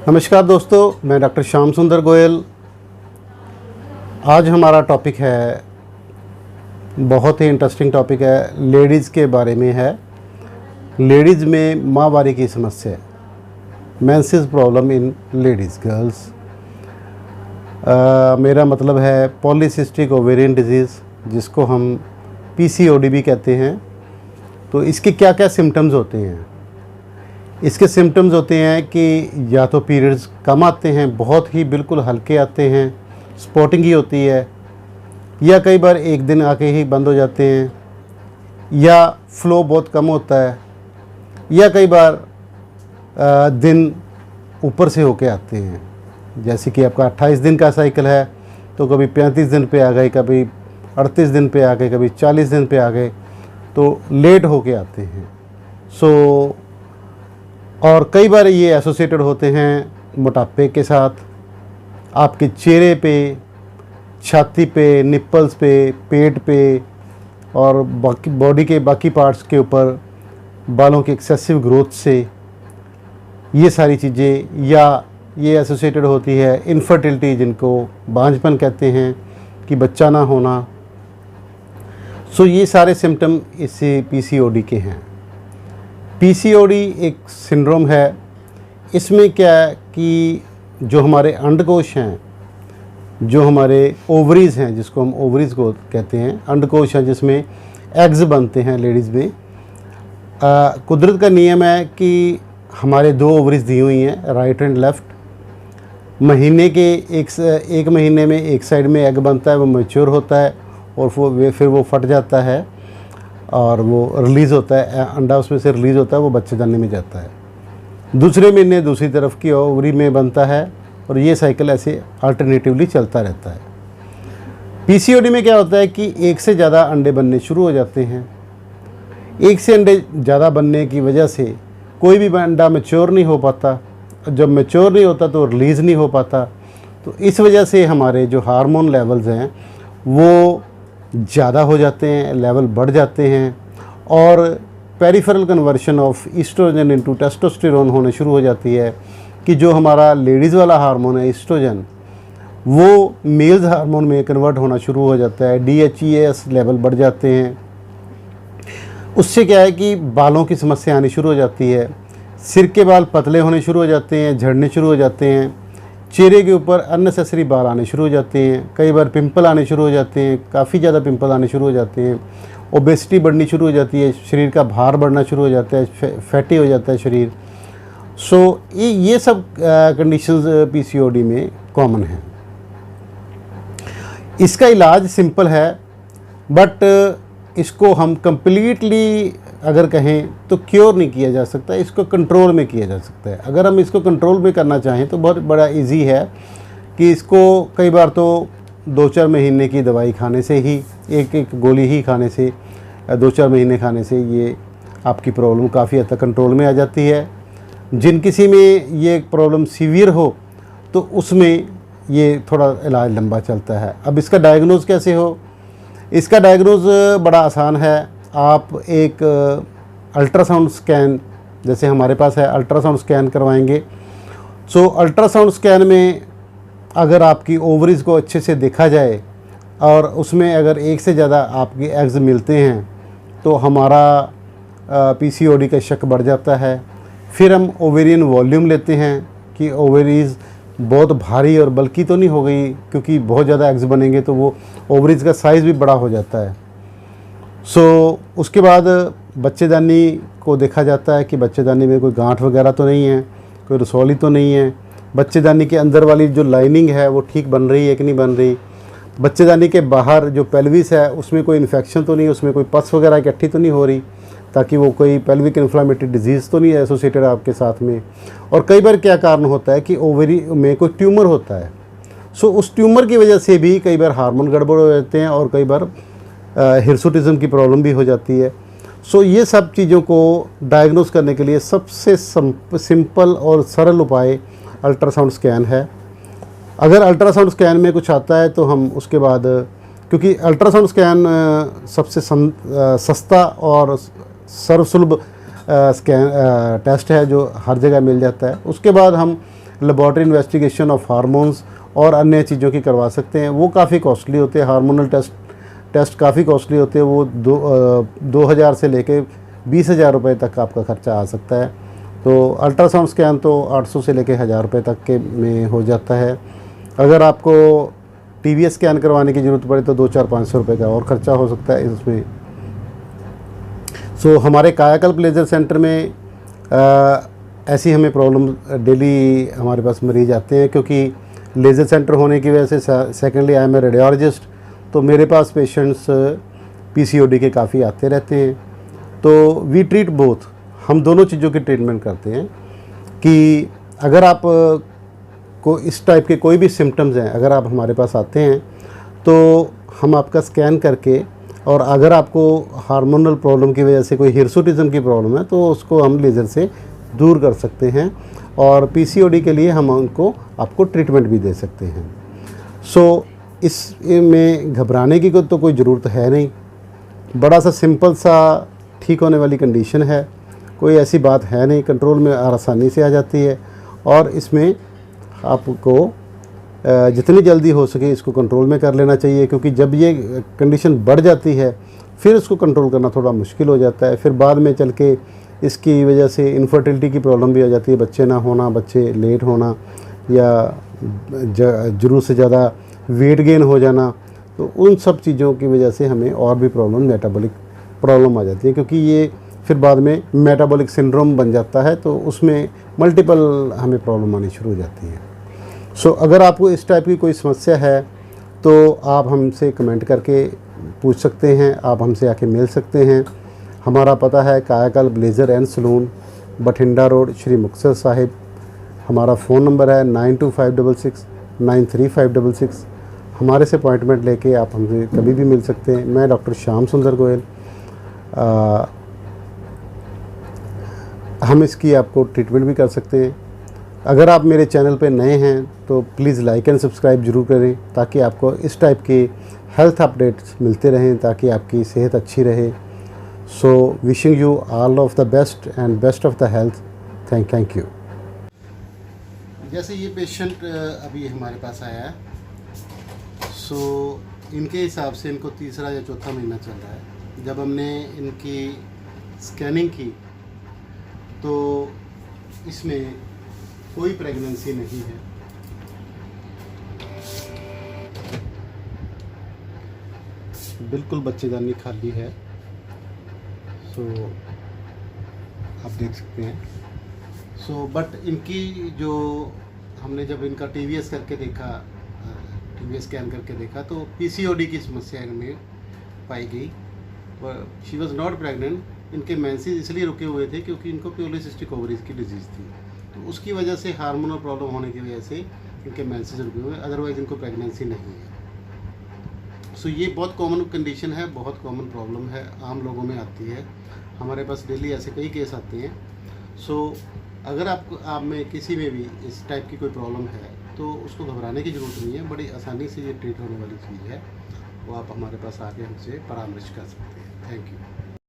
नमस्कार दोस्तों, मैं डॉक्टर श्याम सुंदर गोयल। आज हमारा टॉपिक है, बहुत ही इंटरेस्टिंग टॉपिक है, लेडीज़ के बारे में है। लेडीज़ में माहवारी की समस्या, menses problem in ladies girls. मेरा मतलब है पॉलीसिस्टिक ओवेरियन डिजीज़, जिसको हम पीसीओडी भी कहते हैं। तो इसके क्या क्या सिम्टम्स होते हैं? इसके सिम्टम्स होते हैं कि या तो पीरियड्स कम आते हैं, बहुत ही बिल्कुल हल्के आते हैं, स्पॉटिंग ही होती है, या कई बार एक दिन आके ही बंद हो जाते हैं, या फ्लो बहुत कम होता है, या कई बार दिन ऊपर से होके आते हैं। जैसे कि आपका 28 दिन का साइकिल है तो कभी 35 दिन पे आ गए, कभी 38 दिन पे आ गए, कभी 40 दिन पे आ गए, तो लेट होके आते हैं। और कई बार ये एसोसिएटेड होते हैं मोटापे के साथ। आपके चेहरे पे, छाती पे, निप्पल्स पे, पेट पे और बाकी बॉडी के बाकी पार्ट्स के ऊपर बालों की एक्सेसिव ग्रोथ से, ये सारी चीज़ें, या ये एसोसिएटेड होती है इनफर्टिलिटी, जिनको बांझपन कहते हैं, कि बच्चा ना होना। ये सारे सिम्टम इसी पीसीओडी के हैं। पीसीओडी एक सिंड्रोम है। इसमें क्या है कि जो हमारे अंडकोश हैं, जो हमारे ओवरीज़ हैं, जिसको हम ओवरीज़ को कहते हैं, अंडकोश हैं जिसमें एग्स बनते हैं लेडीज़ में। कुदरत का नियम है कि हमारे 2 ओवरीज़ दी हुई हैं, राइट एंड लेफ़्ट। महीने के एक महीने में एक साइड में एग बनता है, वो मैच्योर होता है और फिर वो फट जाता है और वो रिलीज़ होता है, अंडा उसमें से रिलीज़ होता है, वो बच्चेदानी में जाता है। दूसरे महीने दूसरी तरफ की ओवरी में बनता है और ये साइकिल ऐसे अल्टरनेटिवली चलता रहता है। पीसीओडी में क्या होता है कि एक से ज़्यादा अंडे बनने शुरू हो जाते हैं। एक से अंडे ज़्यादा बनने की वजह से कोई भी अंडा मैच्योर नहीं हो पाता। जब मैच्योर नहीं होता तो रिलीज़ नहीं हो पाता। तो इस वजह से हमारे जो हार्मोन लेवल्स हैं वो ज़्यादा हो जाते हैं, लेवल बढ़ जाते हैं, और peripheral conversion of oestrogen into testosterone होने शुरू हो जाती है। कि जो हमारा लेडीज़ वाला हार्मोन है ईस्ट्रोजन, वो मेल्स हार्मोन में कन्वर्ट होना शुरू हो जाता है। DHEAS लेवल बढ़ जाते हैं। उससे क्या है कि बालों की समस्या आनी शुरू हो जाती है। सिर के बाल पतले होने शुरू हो जाते हैं, झड़ने शुरू हो जाते हैं। चेहरे के ऊपर अननेसेसरी बाल आने शुरू हो जाते हैं। कई बार पिंपल आने शुरू हो जाते हैं, काफ़ी ज़्यादा पिंपल आने शुरू हो जाते हैं। ओबेसिटी बढ़नी शुरू हो जाती है, शरीर का भार बढ़ना शुरू हो जाता है, फैटी हो जाता है शरीर। ये सब कंडीशंस पीसीओडी में कॉमन हैं। इसका इलाज सिंपल है, बट इसको हम कंप्लीटली अगर कहें तो क्योर नहीं किया जा सकता, इसको कंट्रोल में किया जा सकता है। अगर हम इसको कंट्रोल में करना चाहें तो बहुत बड़ा इजी है कि इसको कई बार तो 2-4 महीने की दवाई खाने से ही, एक गोली ही खाने से, 2-4 महीने खाने से ये आपकी प्रॉब्लम काफ़ी हद तक कंट्रोल में आ जाती है। जिन किसी में ये प्रॉब्लम सीवियर हो तो उसमें ये थोड़ा इलाज लंबा चलता है। अब इसका डायग्नोज़ कैसे हो? इसका डायग्नोज़ बड़ा आसान है। आप एक अल्ट्रासाउंड स्कैन, जैसे हमारे पास है, अल्ट्रासाउंड स्कैन करवाएंगे। अल्ट्रासाउंड स्कैन में अगर आपकी ओवरीज़ को अच्छे से देखा जाए और उसमें अगर एक से ज़्यादा आपके एग्स मिलते हैं तो हमारा पीसीओडी का शक बढ़ जाता है। फिर हम ओवेरियन वॉल्यूम लेते हैं कि ओवरीज़ बहुत भारी और बल्कि तो नहीं हो गई, क्योंकि बहुत ज़्यादा एग्स बनेंगे तो वो ओवरीज़ का साइज़ भी बड़ा हो जाता है। उसके बाद बच्चेदानी को देखा जाता है कि बच्चेदानी में कोई गांठ वगैरह तो नहीं है, कोई रसौली तो नहीं है, बच्चेदानी के अंदर वाली जो लाइनिंग है वो ठीक बन रही है कि नहीं बन रही, बच्चेदानी के बाहर जो पेल्विस है उसमें कोई इन्फेक्शन तो नहीं, उसमें कोई पस वगैरह इकट्ठी तो नहीं हो रही, ताकि वो कोई पेल्विक इन्फ्लामेटरी डिजीज़ तो नहीं है एसोसिएटेड आपके साथ में। और कई बार क्या कारण होता है कि ओवरी में कोई ट्यूमर होता है। उस ट्यूमर की वजह से भी कई बार हार्मोन गड़बड़ हो जाते हैं और कई बार हिरसुटिज्म की प्रॉब्लम भी हो जाती है। ये सब चीज़ों को डायग्नोस करने के लिए सबसे सिंपल और सरल उपाय अल्ट्रासाउंड स्कैन है। अगर अल्ट्रासाउंड स्कैन में कुछ आता है तो हम उसके बाद, क्योंकि अल्ट्रासाउंड स्कैन सबसे सस्ता और सर्वसुलभ स्कैन टेस्ट है जो हर जगह मिल जाता है। उसके बाद हम लेबॉर्ट्री इन्वेस्टिगेशन ऑफ हार्मोन्स और अन्य चीज़ों की करवा सकते हैं। वो काफ़ी कॉस्टली होते हैं, हार्मोनल टेस्ट काफ़ी कॉस्टली होते हैं। वो 2000 से लेके 20,000 रुपये तक आपका खर्चा आ सकता है। तो अल्ट्रासाउंड स्कैन तो 800 से लेके 1000 रुपये तक के में हो जाता है। अगर आपको TVS स्कैन करवाने की ज़रूरत पड़े तो 200-500 रुपये का और ख़र्चा हो सकता है इसमें। सो हमारे कायाकल्प लेज़र सेंटर में ऐसी हमें प्रॉब्लम डेली हमारे पास मरीज आते हैं, क्योंकि लेज़र सेंटर होने की वजह से secondly I am a radiologist, तो मेरे पास पेशेंट्स PCOD के काफ़ी आते रहते हैं। तो वी ट्रीट बोथ, हम दोनों चीज़ों की ट्रीटमेंट करते हैं कि अगर आप को इस टाइप के कोई भी सिम्टम्स हैं, अगर आप हमारे पास आते हैं तो हम आपका स्कैन करके, और अगर आपको हार्मोनल प्रॉब्लम की वजह से कोई हिरसुटिज्म की प्रॉब्लम है तो उसको हम लेज़र से दूर कर सकते हैं, और PCOD के लिए हम उनको आपको ट्रीटमेंट भी दे सकते हैं। सो इसमें घबराने की तो कोई ज़रूरत है नहीं, बड़ा सा सिंपल सा ठीक होने वाली कंडीशन है, कोई ऐसी बात है नहीं, कंट्रोल में आसानी से आ जाती है। और इसमें आपको जितनी जल्दी हो सके इसको कंट्रोल में कर लेना चाहिए, क्योंकि जब ये कंडीशन बढ़ जाती है फिर इसको कंट्रोल करना थोड़ा मुश्किल हो जाता है। फिर बाद में चल के इसकी वजह से इनफर्टिलिटी की प्रॉब्लम भी आ जाती है, बच्चे ना होना, बच्चे लेट होना, या ज़रूरत से ज़्यादा वेट गेन हो जाना। तो उन सब चीज़ों की वजह से हमें और भी प्रॉब्लम, मेटाबॉलिक प्रॉब्लम आ जाती है, क्योंकि ये फिर बाद में मेटाबॉलिक सिंड्रोम बन जाता है, तो उसमें मल्टीपल हमें प्रॉब्लम आनी शुरू हो जाती है। सो अगर आपको इस टाइप की कोई समस्या है तो आप हमसे कमेंट करके पूछ सकते हैं, आप हमसे आके मिल सकते हैं। हमारा पता है Kayakalp laser and salon, Bathinda road, Shri Muktsar Sahib. हमारा फ़ोन नंबर है 9256693566। हमारे से अपॉइंटमेंट लेके आप हमसे कभी भी मिल सकते हैं। मैं डॉक्टर श्याम सुंदर गोयल। हम इसकी आपको ट्रीटमेंट भी कर सकते हैं। अगर आप मेरे चैनल पे नए हैं तो प्लीज़ लाइक एंड सब्सक्राइब ज़रूर करें, ताकि आपको इस टाइप के हेल्थ अपडेट्स मिलते रहें, ताकि आपकी सेहत अच्छी रहे। So wishing you all of the best and best of the health. Thank you. जैसे ये पेशेंट अभी हमारे पास आया है, सो इनके हिसाब से इनको तीसरा या चौथा महीना चल रहा है। जब हमने इनकी स्कैनिंग की तो इसमें कोई प्रेगनेंसी नहीं है। बिल्कुल बच्चेदानी खाली है। सो आप देख सकते हैं। सो बट इनकी जो हमने जब इनका TVS करके देखा, TVS स्कैन करके देखा, तो PCOD की समस्या इनमें पाई गई। She was not pregnant. इनके मेंसेस इसलिए रुके हुए थे क्योंकि इनको पॉलीसिस्टिक ओवरीज की डिजीज़ थी, तो उसकी वजह से हार्मोनल प्रॉब्लम होने की वजह से इनके मेंसेस रुके हुए, अदरवाइज़ इनको प्रेगनेंसी नहीं है। सो ये बहुत कॉमन कंडीशन है, बहुत कॉमन प्रॉब्लम है, आम लोगों में आती है। हमारे पास डेली ऐसे कई केस आते हैं। सो अगर आप में किसी में भी इस टाइप की कोई प्रॉब्लम है तो उसको घबराने की ज़रूरत नहीं है, बड़ी आसानी से ये ट्रीट होने वाली चीज़ है। वो आप हमारे पास आके हमसे परामर्श कर सकते हैं। Thank you.